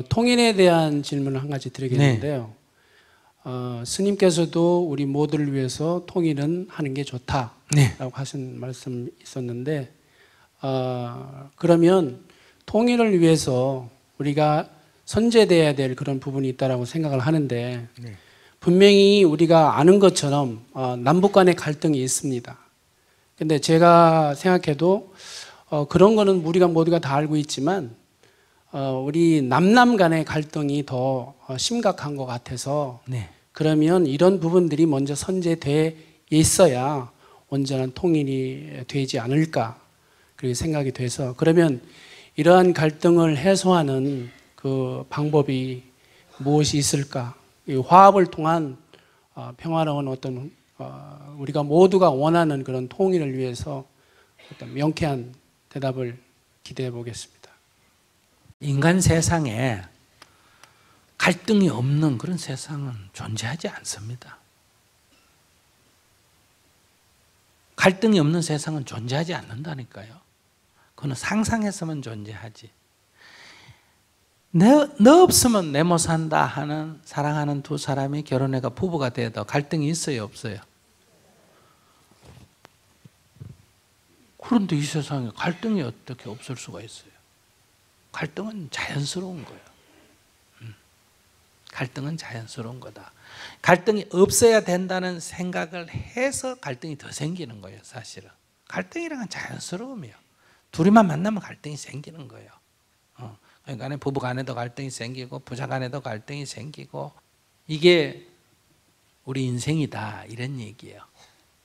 통일에 대한 질문을 한 가지 드리겠는데요. 스님께서도 우리 모두를 위해서 통일은 하는 게 좋다라고 하신 말씀 있었는데, 그러면 통일을 위해서 우리가 선제돼야 될 그런 부분이 있다라고 생각을 하는데, 분명히 우리가 아는 것처럼 남북 간의 갈등이 있습니다. 근데 제가 생각해도 그런 거는 우리가 모두가 다 알고 있지만 우리 남남 간의 갈등이 더 심각한 것 같아서 그러면 이런 부분들이 먼저 선제돼 있어야 온전한 통일이 되지 않을까 그렇게 생각이 돼서, 그러면 이러한 갈등을 해소하는 그 방법이 무엇이 있을까? 이 화합을 통한 평화로운 어떤 우리가 모두가 원하는 그런 통일을 위해서 어떤 명쾌한 대답을 기대해 보겠습니다. 인간 세상에 갈등이 없는 그런 세상은 존재하지 않습니다. 갈등이 없는 세상은 존재하지 않는다니까요. 그건 상상해서만 존재하지. 너 없으면 내 못 산다 하는 사랑하는 두 사람이 결혼해가 부부가 돼도 갈등이 있어요, 없어요? 그런데 이 세상에 갈등이 어떻게 없을 수가 있어요? 갈등은 자연스러운 거예요. 갈등은 자연스러운 거다. 갈등이 없어야 된다는 생각을 해서 갈등이 더 생기는 거예요, 사실은. 갈등이란 건 자연스러움이에요. 둘이만 만나면 갈등이 생기는 거예요. 그러니까 부부 간에도 갈등이 생기고 부자 간에도 갈등이 생기고, 이게 우리 인생이다 이런 얘기예요.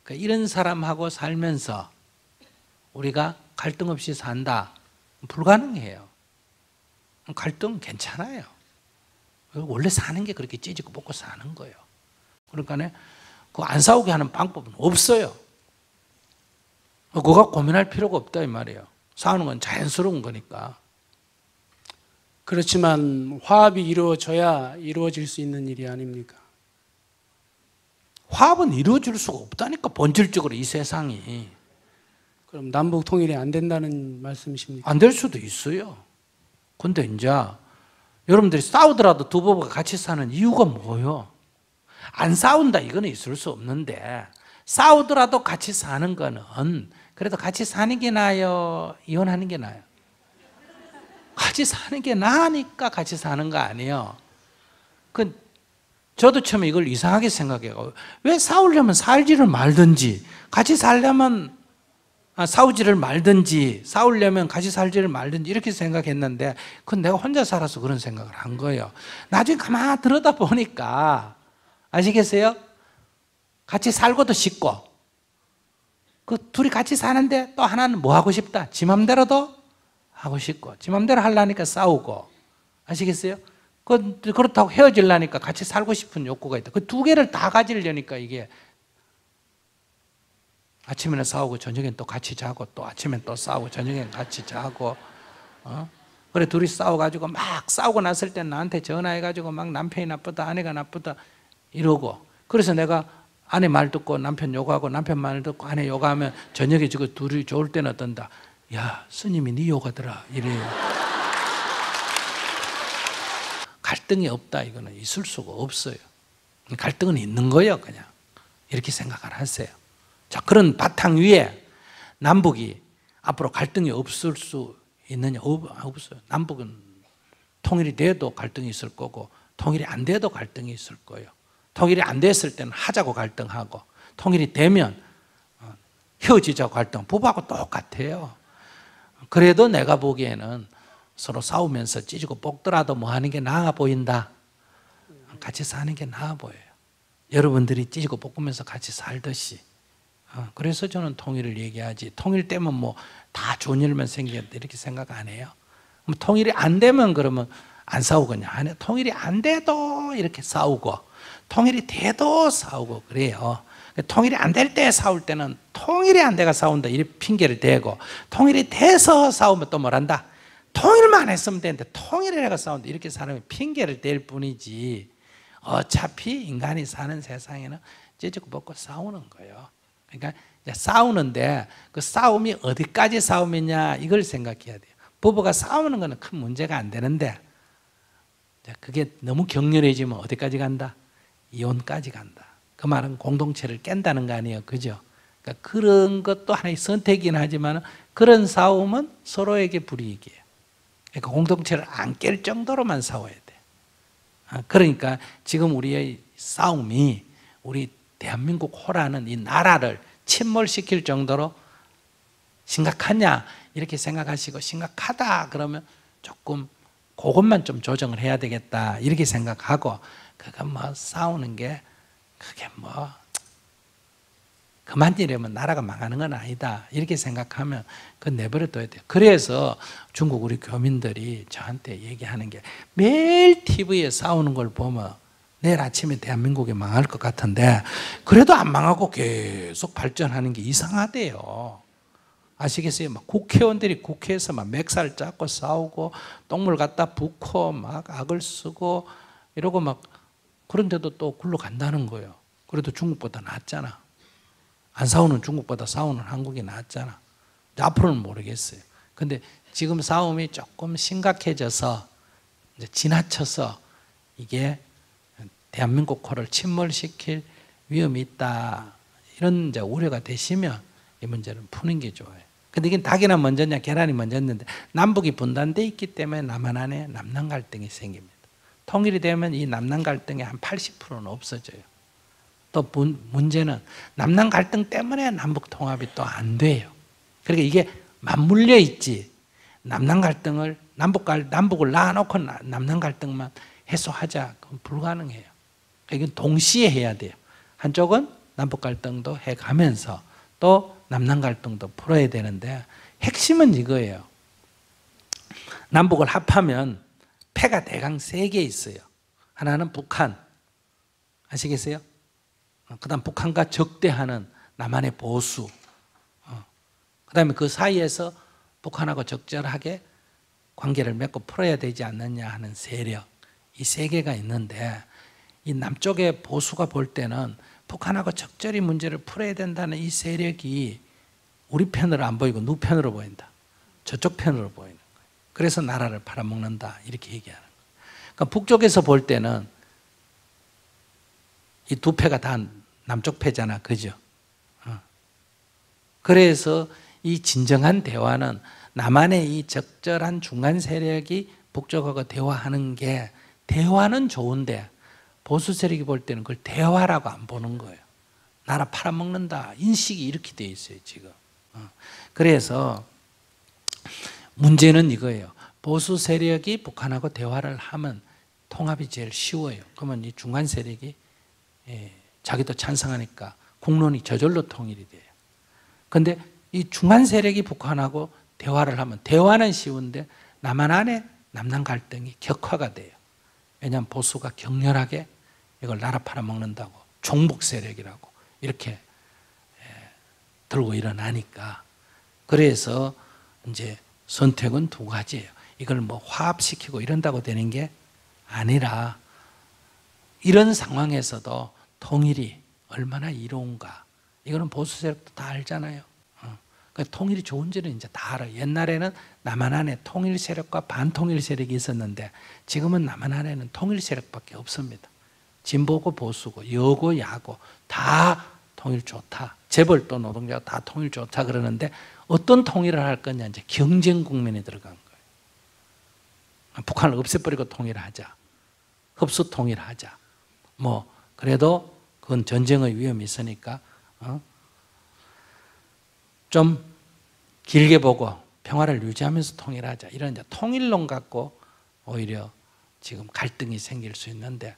그러니까 이런 사람하고 살면서 우리가 갈등 없이 산다? 불가능해요. 갈등 괜찮아요. 원래 사는 게 그렇게 찌지고 볶고 사는 거예요. 그러니까 그 안 싸우게 하는 방법은 없어요. 그거 고민할 필요가 없다 이 말이에요. 싸우는 건 자연스러운 거니까. 그렇지만 화합이 이루어져야 이루어질 수 있는 일이 아닙니까? 화합은 이루어질 수가 없다니까, 본질적으로 이 세상이. 그럼 남북 통일이 안 된다는 말씀이십니까? 안 될 수도 있어요. 근데 이제 여러분들이 싸우더라도 두 부부가 같이 사는 이유가 뭐예요? 안 싸운다 이거는 있을 수 없는데, 싸우더라도 같이 사는 거는 그래도 같이 사는 게 나아요, 이혼하는 게 나아요? 같이 사는 게 나으니까 같이 사는 거 아니에요. 저도 처음에 이걸 이상하게 생각해요. 왜 싸우려면 살지를 말든지, 같이 살려면 싸우지를 말든지, 싸우려면 같이 살지를 말든지 이렇게 생각했는데, 그건 내가 혼자 살아서 그런 생각을 한 거예요. 나중에 가만히 들여다 보니까 아시겠어요? 같이 살고도 싶고, 그 둘이 같이 사는데 또 하나는 뭐 하고 싶다? 지 맘대로도 하고 싶고, 지 맘대로 하려니까 싸우고, 아시겠어요? 그렇다고 헤어지려니까 같이 살고 싶은 욕구가 있다. 그 두 개를 다 가지려니까 이게 아침에는 싸우고 저녁엔 또 같이 자고, 또 아침엔 또 싸우고 저녁엔 같이 자고, 그래 둘이 싸워가지고 막 싸우고 났을 때 나한테 전화해가지고 막 남편이 나쁘다, 아내가 나쁘다 이러고, 그래서 내가 아내 말 듣고 남편 욕하고, 남편 말 듣고 아내 욕하면 저녁에 지금 둘이 좋을 때는 어떤다? 야, 스님이 네 욕하더라 이래요. 갈등이 없다 이거는 있을 수가 없어요. 갈등은 있는 거예요. 그냥 이렇게 생각을 하세요. 자, 그런 바탕 위에 남북이 앞으로 갈등이 없을 수 있느냐? 없어요. 남북은 통일이 돼도 갈등이 있을 거고, 통일이 안 돼도 갈등이 있을 거예요. 통일이 안 됐을 때는 하자고 갈등하고, 통일이 되면 헤어지자고 갈등, 부부하고 똑같아요. 그래도 내가 보기에는 서로 싸우면서 찢고 볶더라도 뭐 하는 게 나아 보인다. 같이 사는 게 나아 보여요. 여러분들이 찢고 볶으면서 같이 살듯이. 그래서 저는 통일을 얘기하지, 통일 되면 뭐 다 좋은 일만 생기겠다 이렇게 생각 안 해요. 통일이 안 되면 그러면 안 싸우겠냐? 아니, 통일이 안 돼도 이렇게 싸우고, 통일이 돼도 싸우고 그래요. 통일이 안 될 때 싸울 때는 통일이 안 돼가 싸운다 이렇게 핑계를 대고, 통일이 돼서 싸우면 또 뭐란다? 통일만 했으면 되는데 통일을 해가 싸운다 이렇게 사람이 핑계를 댈 뿐이지, 어차피 인간이 사는 세상에는 찢고 볶고 싸우는 거예요. 그러니까 이제 싸우는데 그 싸움이 어디까지 싸움이냐 이걸 생각해야 돼요. 부부가 싸우는 거는 큰 문제가 안 되는데, 그게 너무 격렬해지면 어디까지 간다? 이혼까지 간다. 그 말은 공동체를 깬다는 거 아니에요, 그죠? 그러니까 그런 것도 하나의 선택이긴 하지만 그런 싸움은 서로에게 불이익이에요. 그러니까 공동체를 안 깰 정도로만 싸워야 돼. 그러니까 지금 우리의 싸움이 우리 대한민국 호라는 이 나라를 침몰시킬 정도로 심각하냐 이렇게 생각하시고, 심각하다 그러면 조금 그것만 좀 조정을 해야 되겠다 이렇게 생각하고, 그거 뭐 싸우는 게 그게 뭐 그만 이러면 나라가 망하는 건 아니다 이렇게 생각하면 그건 내버려 둬야 돼요. 그래서 중국 우리 교민들이 저한테 얘기하는 게, 매일 TV에 싸우는 걸 보면 내일 아침에 대한민국이 망할 것 같은데 그래도 안 망하고 계속 발전하는 게 이상하대요. 아시겠어요? 막 국회의원들이 국회에서 막 맥살 잡고 싸우고 똥물 갖다 붓고 막 악을 쓰고 이러고 막, 그런데도 또 굴러간다는 거예요. 그래도 중국보다 낫잖아. 안 싸우는 중국보다 싸우는 한국이 낫잖아. 앞으로는 모르겠어요. 근데 지금 싸움이 조금 심각해져서 이제 지나쳐서 이게 대한민국 코를 침몰시킬 위험이 있다, 이런 이제 우려가 되시면 이 문제를 푸는 게 좋아요. 근데 이게 닭이나 먼저냐 계란이 먼저였는데, 남북이 분단되어 있기 때문에 남한 안에 남남 갈등이 생깁니다. 통일이 되면 이 남남 갈등의 한 80%는 없어져요. 또 문제는 남남 갈등 때문에 남북 통합이 또 안 돼요. 그러니까 이게 맞물려 있지, 남남 갈등을 남북을 놔놓고 남남 갈등만 해소하자, 그건 불가능해요. 그러니까 이건 동시에 해야 돼요. 한쪽은 남북 갈등도 해가면서 또 남남 갈등도 풀어야 되는데, 핵심은 이거예요. 남북을 합하면 패가 대강 3개 있어요. 하나는 북한, 아시겠어요? 그 다음 북한과 적대하는 남한의 보수, 그 다음에 그 사이에서 북한하고 적절하게 관계를 맺고 풀어야 되지 않느냐 하는 세력, 이 3개가 있는데, 이 남쪽의 보수가 볼 때는 북한하고 적절히 문제를 풀어야 된다는 이 세력이 우리 편으로 안 보이고 누구 편으로 보인다? 저쪽 편으로 보이는 거예요. 그래서 나라를 팔아먹는다 이렇게 얘기하는 거예요. 그러니까 북쪽에서 볼 때는 이 두 패가 다 남쪽 패잖아, 그죠? 그래서 이 진정한 대화는 남한의 이 적절한 중간 세력이 북쪽하고 대화하는 게, 대화는 좋은데 보수 세력이 볼 때는 그걸 대화라고 안 보는 거예요. 나라 팔아먹는다 인식이 이렇게 돼 있어요 지금. 그래서 문제는 이거예요. 보수 세력이 북한하고 대화를 하면 통합이 제일 쉬워요. 그러면 이 중간 세력이 자기도 찬성하니까 국론이 저절로 통일이 돼요. 그런데 이 중간 세력이 북한하고 대화를 하면, 대화는 쉬운데 남한 안에 남남 갈등이 격화가 돼요. 왜냐하면 보수가 격렬하게 이걸 나라 팔아먹는다고 종북 세력이라고 이렇게 들고 일어나니까. 그래서 이제 선택은 2가지예요. 이걸 뭐 화합시키고 이런다고 되는 게 아니라, 이런 상황에서도 통일이 얼마나 이로운가, 이거는 보수 세력도 다 알잖아요. 그러니까 통일이 좋은지는 이제 다 알아요. 옛날에는 남한 안에 통일 세력과 반통일 세력이 있었는데 지금은 남한 안에는 통일 세력밖에 없습니다. 진보고 보수고 여고 야고 다 통일 좋다. 재벌도 노동자가 다 통일 좋다 그러는데, 어떤 통일을 할 거냐, 이제 경쟁 국면에 들어간 거예요. 북한을 없애버리고 통일하자, 흡수 통일하자. 뭐 그래도 그건 전쟁의 위험이 있으니까 좀 길게 보고 평화를 유지하면서 통일하자, 이런 이제 통일론 갖고 오히려 지금 갈등이 생길 수 있는데,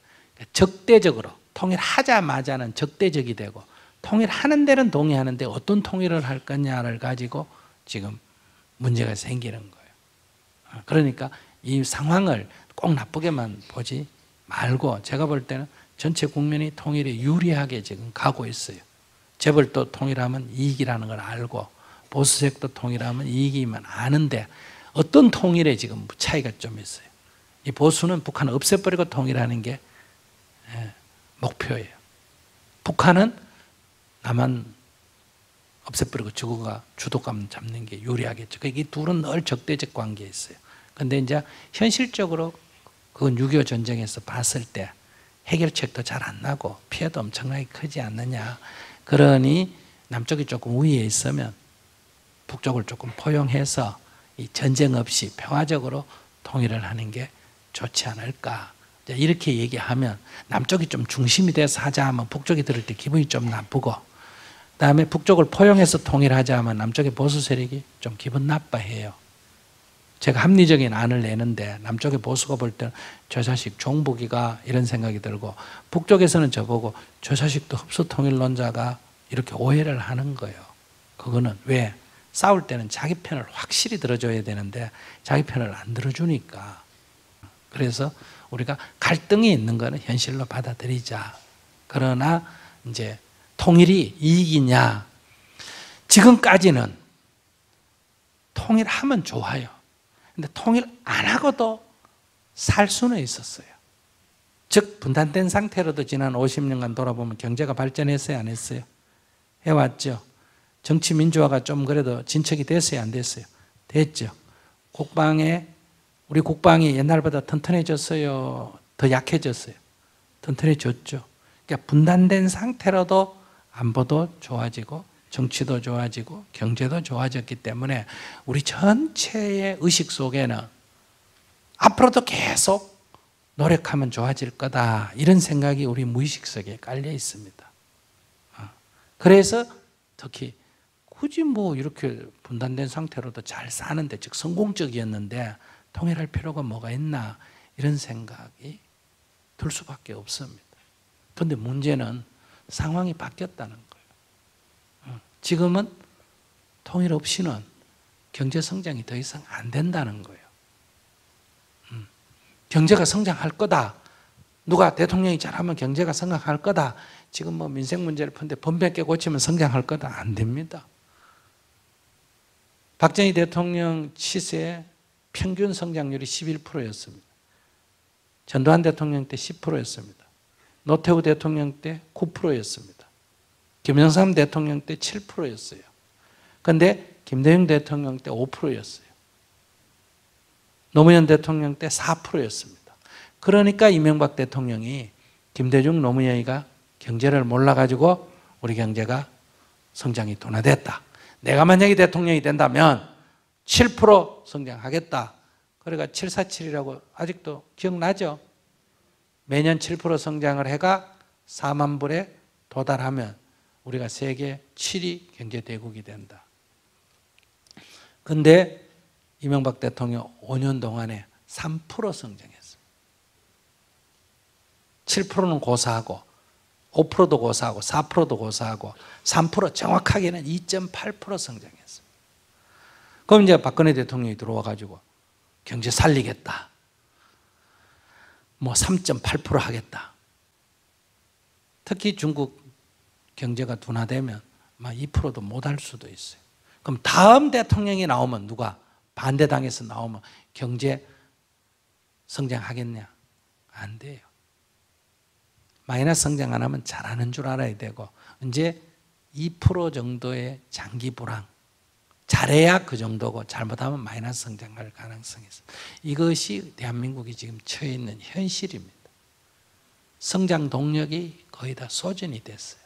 적대적으로 통일하자마자는 적대적이 되고, 통일하는 데는 동의하는데 어떤 통일을 할 거냐를 가지고 지금 문제가 생기는 거예요. 그러니까 이 상황을 꼭 나쁘게만 보지 말고, 제가 볼 때는 전체 국민이 통일에 유리하게 지금 가고 있어요. 재벌도 통일하면 이익이라는 걸 알고 보수색도 통일하면 이익이면 아는데, 어떤 통일에 지금 차이가 좀 있어요. 이 보수는 북한을 없애버리고 통일하는 게 목표예요. 북한은 남한 없애버리고 저거가 주도감 잡는 게 유리하겠죠. 이 둘은 늘 적대적 관계에 있어요. 그런데 이제 현실적으로 그건 6.25 전쟁에서 봤을 때 해결책도 잘 안 나고 피해도 엄청나게 크지 않느냐. 그러니 남쪽이 조금 우위에 있으면 북쪽을 조금 포용해서 이 전쟁 없이 평화적으로 통일을 하는 게 좋지 않을까. 이렇게 얘기하면 남쪽이 좀 중심이 돼서 하자 하면 북쪽이 들을 때 기분이 좀 나쁘고, 그다음에 북쪽을 포용해서 통일하자 하면 남쪽의 보수 세력이 좀 기분 나빠해요. 제가 합리적인 안을 내는데 남쪽의 보수가 볼 때는 저 자식 종북이가 이런 생각이 들고, 북쪽에서는 저보고 저 자식도 흡수통일론자가 이렇게 오해를 하는 거예요. 그거는 왜? 싸울 때는 자기 편을 확실히 들어줘야 되는데 자기 편을 안 들어주니까. 그래서 우리가 갈등이 있는 거는 현실로 받아들이자. 그러나 이제 통일이 이익이냐? 지금까지는 통일하면 좋아요. 근데 통일 안 하고도 살 수는 있었어요. 즉 분단된 상태로도 지난 50년간 돌아보면 경제가 발전했어요, 안 했어요? 해왔죠. 정치 민주화가 좀 그래도 진척이 됐어요, 안 됐어요? 됐죠. 우리 국방이 옛날보다 튼튼해졌어요, 더 약해졌어요? 튼튼해졌죠. 그러니까 분단된 상태로도 안보도 좋아지고 정치도 좋아지고 경제도 좋아졌기 때문에 우리 전체의 의식 속에는 앞으로도 계속 노력하면 좋아질 거다, 이런 생각이 우리 무의식 속에 깔려 있습니다. 그래서 특히 굳이 뭐 이렇게 분단된 상태로도 잘 사는데, 즉 성공적이었는데 통일할 필요가 뭐가 있나, 이런 생각이 들 수밖에 없습니다. 그런데 문제는 상황이 바뀌었다는 거예요. 지금은 통일 없이는 경제 성장이 더 이상 안 된다는 거예요. 경제가 성장할 거다, 누가 대통령이 잘하면 경제가 성장할 거다, 지금 뭐 민생 문제를 푸는데 법 몇 개 고치면 성장할 거다, 안 됩니다. 박정희 대통령 시세에 평균 성장률이 11%였습니다. 전두환 대통령 때 10%였습니다. 노태우 대통령 때 9%였습니다. 김영삼 대통령 때 7%였어요. 그런데 김대중 대통령 때 5%였어요. 노무현 대통령 때 4%였습니다. 그러니까 이명박 대통령이 김대중, 노무현이가 경제를 몰라가지고 우리 경제가 성장이 둔화됐다, 내가 만약에 대통령이 된다면 7% 성장하겠다. 그러니까 747이라고 아직도 기억나죠? 매년 7% 성장을 해가 4만 불에 도달하면 우리가 세계 7위 경제대국이 된다. 그런데 이명박 대통령 5년 동안에 3% 성장했어요. 7%는 고사하고 5%도 고사하고 4%도 고사하고 3% 정확하게는 2.8% 성장했어요. 그럼 이제 박근혜 대통령이 들어와가지고 경제 살리겠다, 뭐 3.8% 하겠다. 특히 중국 경제가 둔화되면 막 2%도 못 할 수도 있어요. 그럼 다음 대통령이 나오면, 누가 반대당에서 나오면 경제 성장하겠냐? 안 돼요. 마이너스 성장 안 하면 잘하는 줄 알아야 되고, 이제 2% 정도의 장기 불황, 잘해야 그 정도고 잘못하면 마이너스 성장할 가능성이 있어요. 이것이 대한민국이 지금 처해 있는 현실입니다. 성장 동력이 거의 다 소진이 됐어요.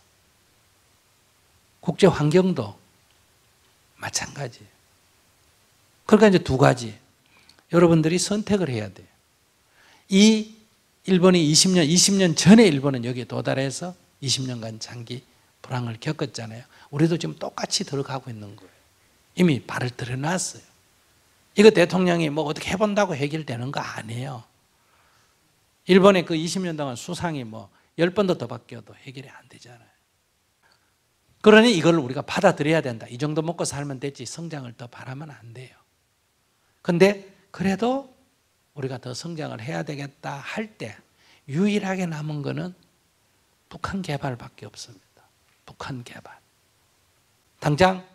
국제 환경도 마찬가지예요. 그러니까 이제 두 가지, 여러분들이 선택을 해야 돼요. 이 일본이 20년 전에 일본은 여기에 도달해서 20년간 장기 불황을 겪었잖아요. 우리도 지금 똑같이 들어가고 있는 거예요. 이미 발을 들여놨어요. 이거 대통령이 뭐 어떻게 해본다고 해결되는 거 아니에요. 일본의 그 20년 동안 수상이 뭐 10번도 더 바뀌어도 해결이 안 되잖아요. 그러니 이걸 우리가 받아들여야 된다. 이 정도 먹고 살면 되지 성장을 더 바라면 안 돼요. 근데 그래도 우리가 더 성장을 해야 되겠다 할 때 유일하게 남은 거는 북한 개발밖에 없습니다. 북한 개발. 당장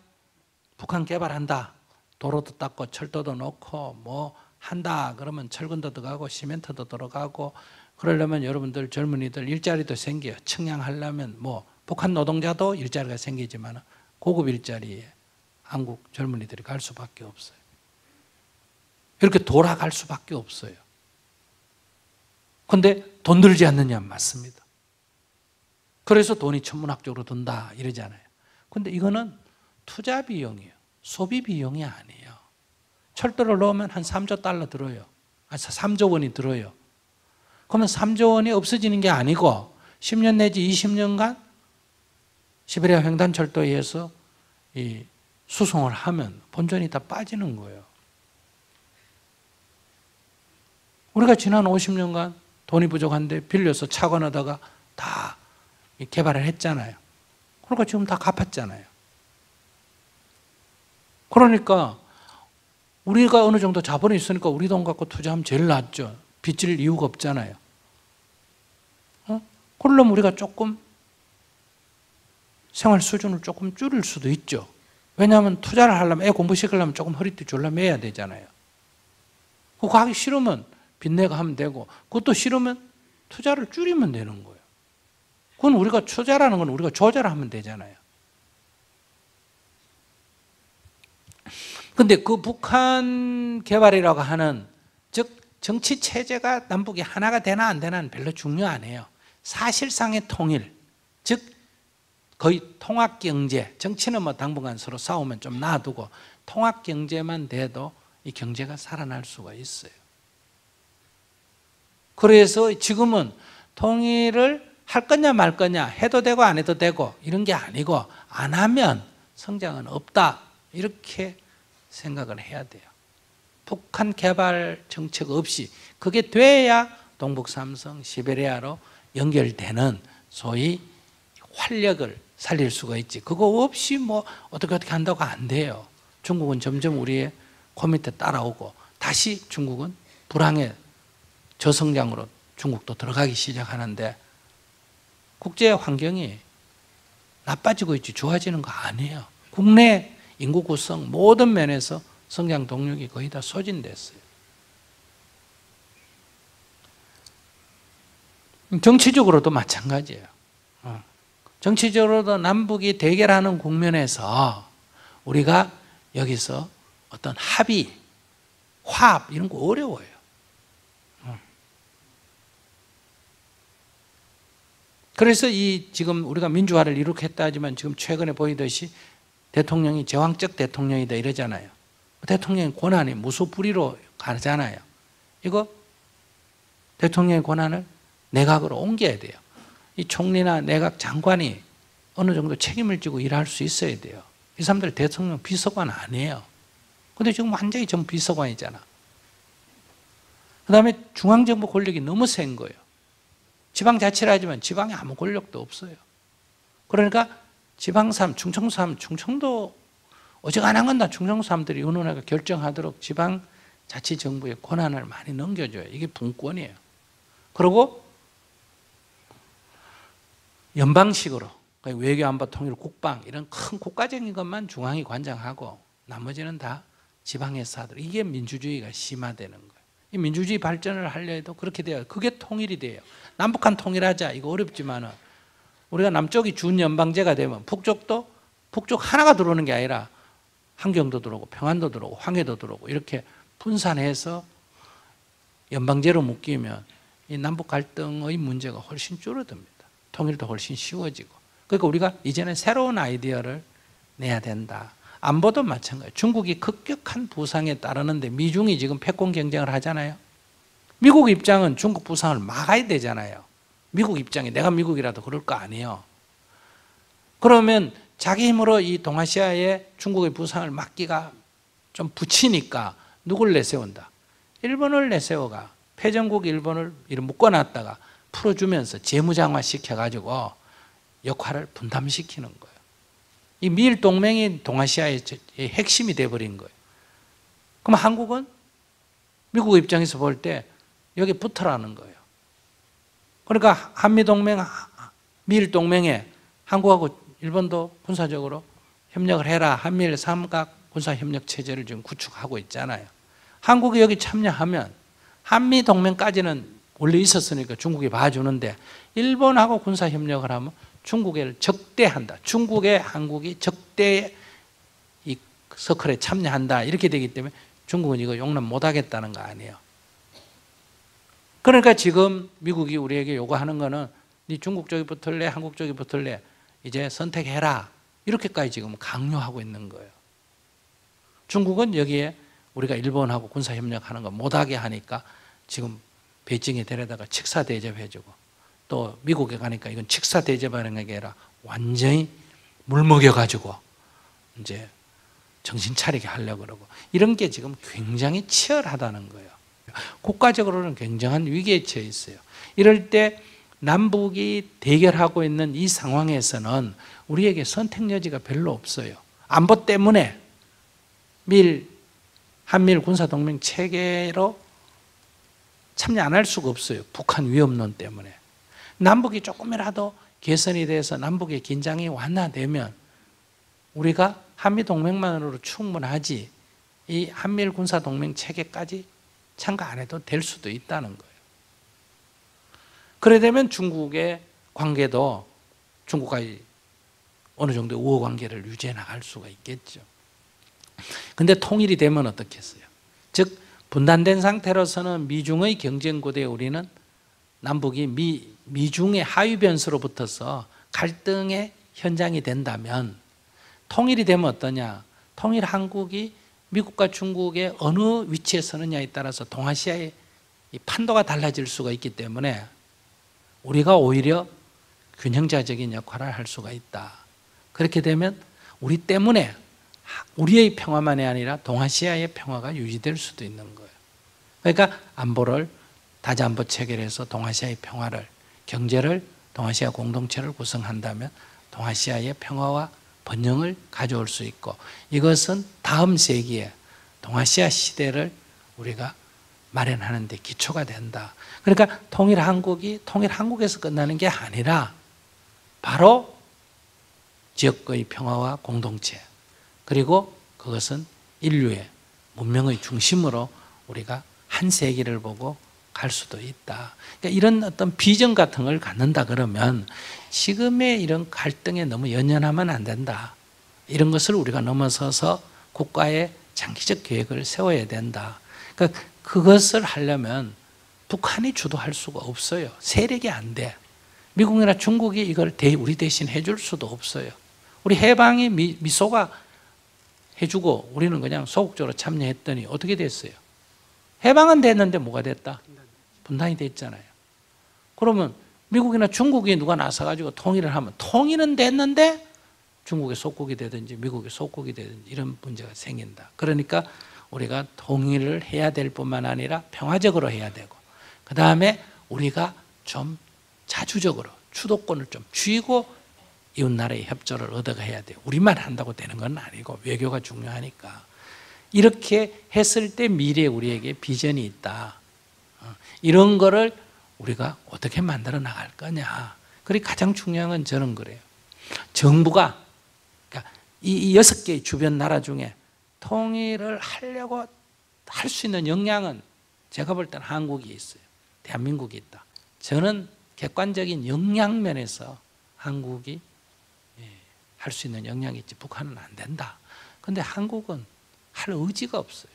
북한 개발한다, 도로도 닦고 철도도 놓고 뭐 한다 그러면 철근도 들어가고 시멘트도 들어가고, 그러려면 여러분들 젊은이들 일자리도 생겨요. 청량하려면 뭐 북한 노동자도 일자리가 생기지만 고급 일자리에 한국 젊은이들이 갈 수밖에 없어요. 이렇게 돌아갈 수밖에 없어요. 근데 돈 들지 않느냐? 맞습니다. 그래서 돈이 천문학적으로 든다 이러잖아요. 근데 이거는 투자 비용이에요. 소비 비용이 아니에요. 철도를 넣으면 한 3조 달러 들어요. 3조 원이 들어요. 그러면 3조 원이 없어지는 게 아니고 10년 내지 20년간 시베리아 횡단철도에 의해서 이 수송을 하면 본전이 다 빠지는 거예요. 우리가 지난 50년간 돈이 부족한데 빌려서 차 건너다가 다 개발을 했잖아요. 그러니까 지금 다 갚았잖아요. 그러니까 우리가 어느 정도 자본이 있으니까 우리 돈 갖고 투자하면 제일 낫죠. 빚질 이유가 없잖아요. 그러려면 우리가 조금 생활 수준을 조금 줄일 수도 있죠. 왜냐하면 투자를 하려면 애 공부시키려면 조금 허리띠 졸라매야 되잖아요. 그거 하기 싫으면 빚내가 하면 되고 그것도 싫으면 투자를 줄이면 되는 거예요. 그건 우리가 투자라는 건 우리가 조절하면 되잖아요. 근데 그 북한 개발이라고 하는 즉 정치 체제가 남북이 하나가 되나 안 되나는 별로 중요 안 해요. 사실상의 통일, 즉 거의 통합경제, 정치는 뭐 당분간 서로 싸우면 좀 놔두고 통합경제만 돼도 이 경제가 살아날 수가 있어요. 그래서 지금은 통일을 할 거냐 말 거냐 해도 되고 안 해도 되고 이런 게 아니고 안 하면 성장은 없다 이렇게 생각을 해야 돼요. 북한 개발 정책 없이 그게 돼야 동북삼성, 시베리아로 연결되는 소위 활력을 살릴 수가 있지. 그거 없이 뭐 어떻게 한다고 안 돼요. 중국은 점점 우리의 코 밑에 따라오고 다시 중국은 불황의 저성장으로 중국도 들어가기 시작하는데 국제 환경이 나빠지고 있지 좋아지는 거 아니에요. 국내 인구 구성 모든 면에서 성장 동력이 거의 다 소진됐어요. 정치적으로도 마찬가지예요. 정치적으로도 남북이 대결하는 국면에서 우리가 여기서 어떤 합의, 화합 이런 거 어려워요. 그래서 이 지금 우리가 민주화를 이렇게 했다 하지만 지금 최근에 보이듯이 대통령이 제왕적 대통령이다 이러잖아요. 대통령의 권한이 무소불위로 가잖아요. 이거 대통령의 권한을 내각으로 옮겨야 돼요. 이 총리나 내각 장관이 어느 정도 책임을 지고 일할 수 있어야 돼요. 이 사람들 대통령 비서관 아니에요. 근데 지금 완전히 전 비서관이잖아. 그 다음에 중앙정부 권력이 너무 센 거예요. 지방자치를 하지만 지방에 아무 권력도 없어요. 그러니까 지방삼, 충청삼, 충청도 어지간한 건 다 충청도 사람들이 의논회가 결정하도록 지방자치정부의 권한을 많이 넘겨줘요. 이게 분권이에요. 그리고 연방식으로 외교, 안보, 통일, 국방 이런 큰 국가적인 것만 중앙이 관장하고 나머지는 다 지방에서 하도록. 이게 민주주의가 심화되는 거예요. 이 민주주의 발전을 하려 해도 그렇게 돼요. 그게 통일이 돼요. 남북한 통일하자 이거 어렵지만은 우리가 남쪽이 준연방제가 되면 북쪽 하나가 들어오는 게 아니라 함경도 들어오고 평안도 들어오고 황해도 들어오고 이렇게 분산해서 연방제로 묶이면 이 남북 갈등의 문제가 훨씬 줄어듭니다. 통일도 훨씬 쉬워지고. 그러니까 우리가 이제는 새로운 아이디어를 내야 된다. 안보도 마찬가지예요. 중국이 급격한 부상에 따르는데 미중이 지금 패권 경쟁을 하잖아요. 미국 입장은 중국 부상을 막아야 되잖아요. 미국 입장에 내가 미국이라도 그럴 거 아니에요. 그러면 자기 힘으로 이 동아시아에 중국의 부상을 막기가 좀 붙이니까 누굴 내세운다? 일본을 내세워가 패전국 일본을 묶어놨다가 풀어주면서 재무장화 시켜가지고 역할을 분담시키는 거예요. 이 미일 동맹이 동아시아의 핵심이 돼버린 거예요. 그럼 한국은 미국 입장에서 볼 때 여기 붙어라는 거예요. 그러니까 한미동맹, 미일동맹에 한국하고 일본도 군사적으로 협력을 해라. 한미일 삼각 군사협력체제를 지금 구축하고 있잖아요. 한국이 여기 참여하면 한미동맹까지는 원래 있었으니까 중국이 봐주는데 일본하고 군사협력을 하면 중국을 적대한다. 중국에 한국이 적대 이 서클에 참여한다. 이렇게 되기 때문에 중국은 이거 용납 못하겠다는 거 아니에요. 그러니까 지금 미국이 우리에게 요구하는 거는 네 중국 쪽이 붙을래 한국 쪽이 붙을래 이제 선택해라 이렇게까지 지금 강요하고 있는 거예요. 중국은 여기에 우리가 일본하고 군사협력하는 거 못하게 하니까 지금 베이징에 데려다가 칙사 대접해주고 또 미국에 가니까 이건 칙사 대접하는 게 아니라 완전히 물 먹여가지고 이제 정신 차리게 하려고 그러고 이런 게 지금 굉장히 치열하다는 거예요. 국가적으로는 굉장한 위기에 처해 있어요. 이럴 때 남북이 대결하고 있는 이 상황에서는 우리에게 선택 여지가 별로 없어요. 안보 때문에 한미일 군사동맹 체계로 참여 안 할 수가 없어요. 북한 위협론 때문에. 남북이 조금이라도 개선이 돼서 남북의 긴장이 완화되면 우리가 한미동맹만으로 충분하지 이 한미일 군사동맹 체계까지 참가 안 해도 될 수도 있다는 거예요. 그래 되면 중국의 관계도 중국과의 어느 정도의 우호 관계를 유지해 나갈 수가 있겠죠. 근데 통일이 되면 어떻겠어요? 즉 분단된 상태로서는 미중의 경쟁 구도에 우리는 남북이 미중의 하위 변수로 붙어서 갈등의 현장이 된다면 통일이 되면 어떠냐? 통일 한국이 미국과 중국의 어느 위치에 서느냐에 따라서 동아시아의 판도가 달라질 수가 있기 때문에 우리가 오히려 균형자적인 역할을 할 수가 있다. 그렇게 되면 우리 때문에 우리의 평화만이 아니라 동아시아의 평화가 유지될 수도 있는 거예요. 그러니까 안보를 다자안보 체계에서 동아시아의 평화를 경제를 동아시아 공동체를 구성한다면 동아시아의 평화와 번영을 가져올 수 있고 이것은 다음 세기에 동아시아 시대를 우리가 마련하는 데 기초가 된다. 그러니까 통일 한국에서 끝나는 게 아니라 바로 지역의 평화와 공동체 그리고 그것은 인류의 문명의 중심으로 우리가 한 세기를 보고 갈 수도 있다. 그러니까 이런 어떤 비전 같은 걸 갖는다 그러면 지금의 이런 갈등에 너무 연연하면 안 된다. 이런 것을 우리가 넘어서서 국가의 장기적 계획을 세워야 된다. 그러니까 그것을 하려면 북한이 주도할 수가 없어요. 세력이 안 돼. 미국이나 중국이 이걸 우리 대신 해줄 수도 없어요. 우리 해방이 미소가 해주고 우리는 그냥 소극적으로 참여했더니 어떻게 됐어요? 해방은 됐는데 뭐가 됐다? 분단이 됐잖아요. 그러면 미국이나 중국이 누가 나서가지고 통일을 하면 통일은 됐는데 중국의 속국이 되든지 미국의 속국이 되든지 이런 문제가 생긴다. 그러니까 우리가 통일을 해야 될 뿐만 아니라 평화적으로 해야 되고 그 다음에 우리가 좀 자주적으로 주도권을 좀 쥐고 이웃나라의 협조를 얻어가야 돼요. 우리만 한다고 되는 건 아니고 외교가 중요하니까 이렇게 했을 때 미래에 우리에게 비전이 있다. 이런 거를 우리가 어떻게 만들어 나갈 거냐. 그리고 가장 중요한 건 저는 그래요. 정부가 그러니까 이 6개의 주변 나라 중에 통일을 하려고 할 수 있는 역량은 제가 볼 때는 한국이 있어요. 대한민국이 있다. 저는 객관적인 역량 면에서 한국이 할 수 있는 역량이 있지 북한은 안 된다. 그런데 한국은 할 의지가 없어요.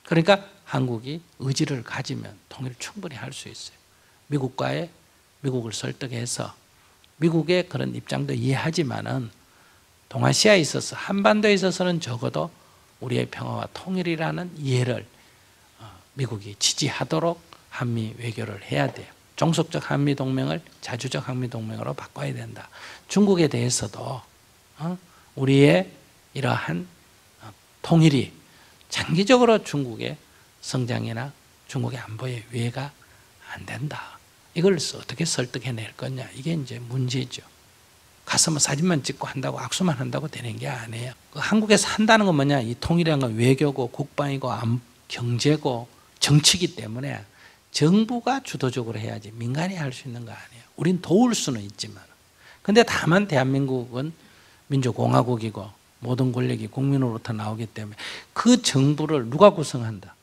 그러니까 한국이 의지를 가지면 통일을 충분히 할 수 있어요. 미국을 설득해서 미국의 그런 입장도 이해하지만은 동아시아에 있어서 한반도에 있어서는 적어도 우리의 평화와 통일이라는 이해를 미국이 지지하도록 한미 외교를 해야 돼요. 종속적 한미동맹을 자주적 한미동맹으로 바꿔야 된다. 중국에 대해서도 우리의 이러한 통일이 장기적으로 중국의 성장이나 중국의 안보에 위해가 안 된다. 이걸 어떻게 설득해낼 거냐. 이게 이제 문제죠. 가서 뭐 사진만 찍고 한다고 악수만 한다고 되는 게 아니에요. 한국에서 한다는 건 뭐냐. 이 통일이라는 건 외교고 국방이고 경제고 정치이기 때문에 정부가 주도적으로 해야지 민간이 할 수 있는 거 아니에요. 우린 도울 수는 있지만. 근데 다만 대한민국은 민주공화국이고 모든 권력이 국민으로부터 나오기 때문에 그 정부를 누가 구성한다?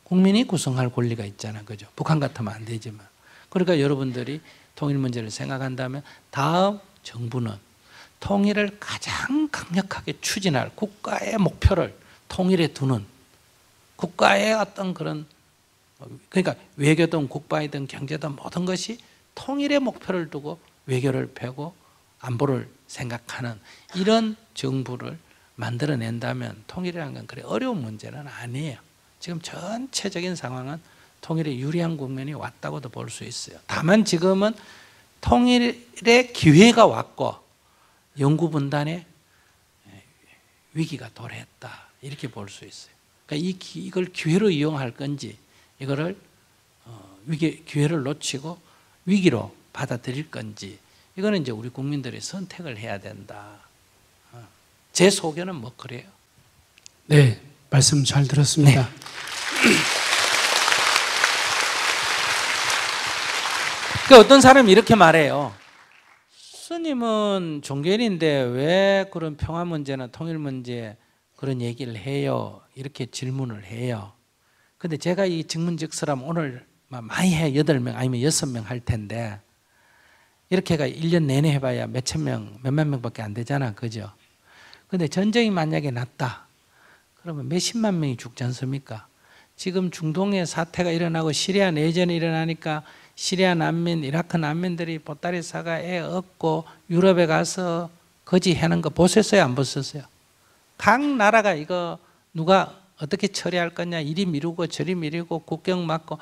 국민이 구성할 권리가 있잖아요. 그죠? 북한 같으면 안 되지만. 그러니까 여러분들이 통일 문제를 생각한다면 다음 정부는 통일을 가장 강력하게 추진할 국가의 목표를 통일에 두는 국가의 어떤 그런 그러니까 외교든 국방이든 경제든 모든 것이 통일의 목표를 두고 외교를 펴고 안보를 생각하는 이런 정부를 만들어낸다면 통일이라는 건 그래 어려운 문제는 아니에요. 지금 전체적인 상황은 통일에 유리한 국면이 왔다고도 볼 수 있어요. 다만 지금은 통일의 기회가 왔고 영구 분단의 위기가 도래했다 이렇게 볼 수 있어요. 그러니까 이걸 기회로 이용할 건지 이거를 기회를 놓치고 위기로 받아들일 건지 이거는 이제 우리 국민들이 선택을 해야 된다. 제 소견은 뭐 그래요. 네, 말씀 잘 들었습니다. 네. 그 어떤 사람이 이렇게 말해요. 스님은 종교인인데 왜 그런 평화 문제나 통일 문제 그런 얘기를 해요? 이렇게 질문을 해요. 근데 제가 이 증문즉설하면 오늘 많이 해 8명 아니면 6명 할 텐데 이렇게가 1년 내내 해봐야 몇천 명, 몇만 명밖에 안 되잖아. 그죠? 근데 전쟁이 만약에 났다. 그러면 몇십만 명이 죽지 않습니까? 지금 중동에 사태가 일어나고 시리아 내전이 일어나니까 시리아 난민, 이라크 난민들이 보따리 싸가 애 얻고 유럽에 가서 거지 하는 거 보셨어요? 안 보셨어요? 각 나라가 이거 누가 어떻게 처리할 거냐 이리 미루고 저리 미루고 국경 막고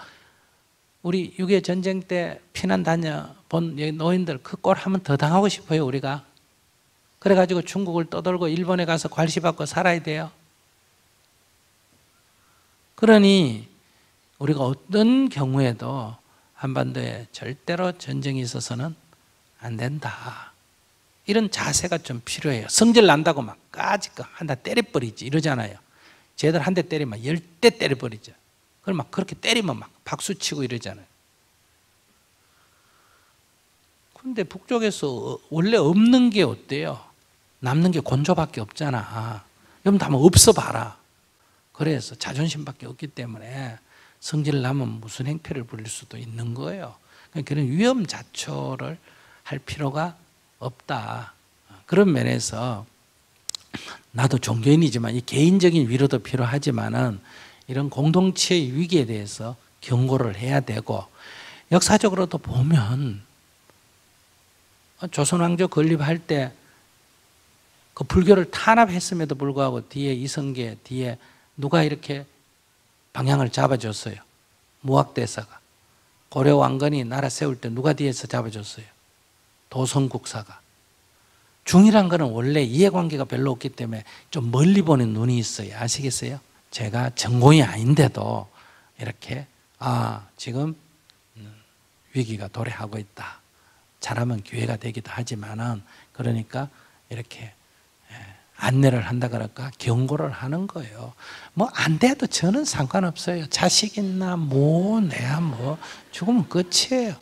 우리 6.25 전쟁 때 피난 다녀본 노인들 그 꼴 하면 더 당하고 싶어요 우리가. 그래가지고 중국을 떠돌고 일본에 가서 괄시받고 살아야 돼요. 그러니 우리가 어떤 경우에도 한반도에 절대로 전쟁이 있어서는 안 된다. 이런 자세가 좀 필요해요. 성질 난다고 막 까짓거 한다 때려버리지 이러잖아요. 쟤들 한 대 때리면 10대 때려버리죠. 그럼 막 그렇게 때리면 막 박수치고 이러잖아요. 근데 북쪽에서 원래 없는 게 어때요? 남는 게 곤조밖에 없잖아. 여러분 다 한번 없어봐라. 그래서 자존심밖에 없기 때문에 성질 나면 무슨 행패를 부릴 수도 있는 거예요. 그런 위험 자초를 할 필요가 없다. 그런 면에서 나도 종교인이지만 이 개인적인 위로도 필요하지만은 이런 공동체의 위기에 대해서 경고를 해야 되고 역사적으로도 보면 조선왕조 건립할 때 그 불교를 탄압했음에도 불구하고 뒤에 이성계 뒤에 누가 이렇게 방향을 잡아줬어요? 무학대사가. 고려 왕건이 나라 세울 때 누가 뒤에서 잡아줬어요? 도성국사가. 중이란 거는 원래 이해관계가 별로 없기 때문에 좀 멀리 보는 눈이 있어요. 아시겠어요? 제가 전공이 아닌데도 이렇게 지금 위기가 도래하고 있다. 잘하면 기회가 되기도 하지만은 그러니까 이렇게 안내를 한다 그럴까 경고를 하는 거예요. 뭐 안 돼도 저는 상관없어요. 자식 있나 내야 죽으면 끝이에요.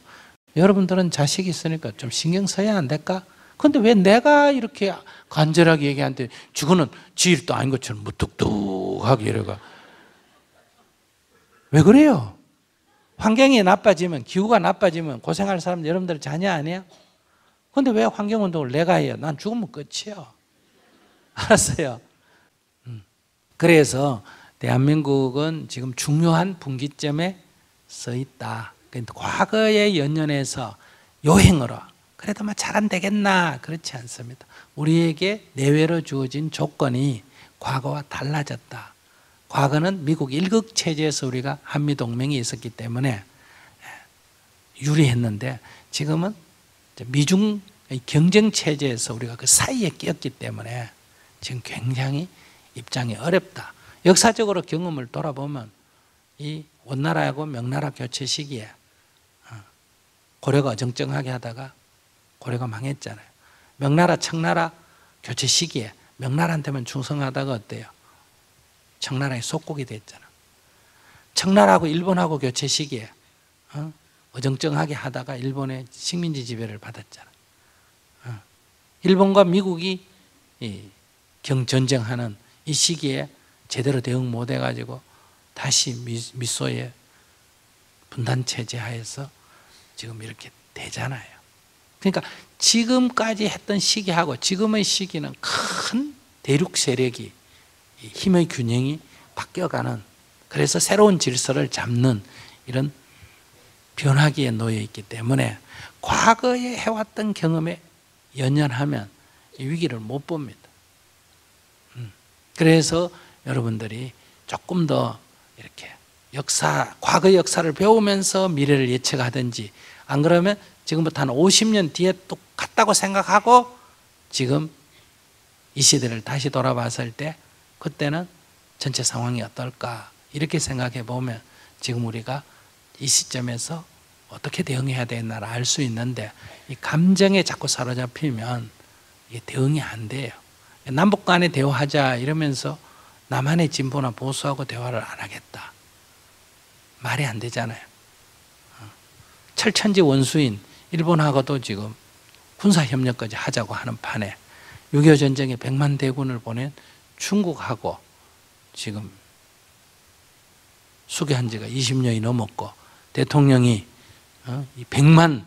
여러분들은 자식 있으니까 좀 신경 써야 안 될까? 근데 왜 내가 이렇게 간절하게 얘기하는데 죽어는 지 일도 아닌 것처럼 무뚝뚝하게 이래가 왜 그래요? 환경이 나빠지면 기후가 나빠지면 고생할 사람 여러분들 자녀 아니에요? 근데 왜 환경운동을 내가 해요? 난 죽으면 끝이에요. 알았어요? 그래서 대한민국은 지금 중요한 분기점에 서 있다. 그러니까 과거에 연연해서 요행으로 그래도 잘 안 되겠나 그렇지 않습니다. 우리에게 내외로 주어진 조건이 과거와 달라졌다. 과거는 미국 일극 체제에서 우리가 한미동맹이 있었기 때문에 유리했는데 지금은 미중 경쟁 체제에서 우리가 그 사이에 끼었기 때문에 지금 굉장히 입장이 어렵다. 역사적으로 경험을 돌아보면 이 원나라하고 명나라 교체 시기에 고려가 어정쩡하게 하다가 고려가 망했잖아요. 명나라 청나라 교체 시기에 명나라한테만 충성하다가 어때요? 청나라의 속국이 됐잖아. 청나라하고 일본하고 교체 시기에 어정쩡하게 하다가 일본의 식민지 지배를 받았잖아. 일본과 미국이 경전쟁하는 이 시기에 제대로 대응 못 해가지고 다시 미소의 분단체제 하에서 지금 이렇게 되잖아요. 그러니까 지금까지 했던 시기하고 지금의 시기는 큰 대륙 세력이 힘의 균형이 바뀌어가는 그래서 새로운 질서를 잡는 이런 변화기에 놓여 있기 때문에 과거에 해왔던 경험에 연연하면 이 위기를 못 봅니다. 그래서 여러분들이 조금 더 이렇게 과거 역사를 배우면서 미래를 예측하든지, 안 그러면 지금부터 한 50년 뒤에 똑같다고 생각하고 지금 이 시대를 다시 돌아봤을 때 그때는 전체 상황이 어떨까 이렇게 생각해 보면 지금 우리가 이 시점에서 어떻게 대응해야 되나를 알 수 있는데, 이 감정에 자꾸 사로잡히면 이게 대응이 안 돼요. 남북 간에 대화하자 이러면서 남한의 진보나 보수하고 대화를 안 하겠다, 말이 안 되잖아요. 철천지 원수인 일본하고도 지금 군사협력까지 하자고 하는 판에 6.25 전쟁에 100만 대군을 보낸 중국하고 지금 수교한 지가 20년이 넘었고, 대통령이 이 100만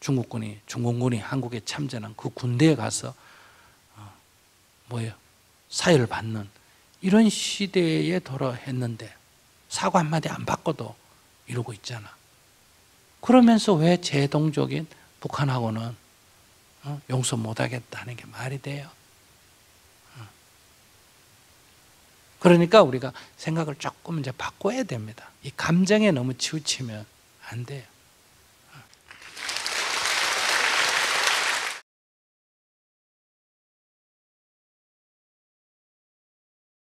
중공군이 한국에 참전한 그 군대에 가서 사회를 받는 이런 시대에 돌아했는데 사과 한마디 안 받고도 이러고 있잖아. 그러면서 왜 제동적인 북한하고는 용서 못하겠다는 게 말이 돼요? 그러니까 우리가 생각을 조금 이제 바꿔야 됩니다. 이 감정에 너무 치우치면 안 돼요.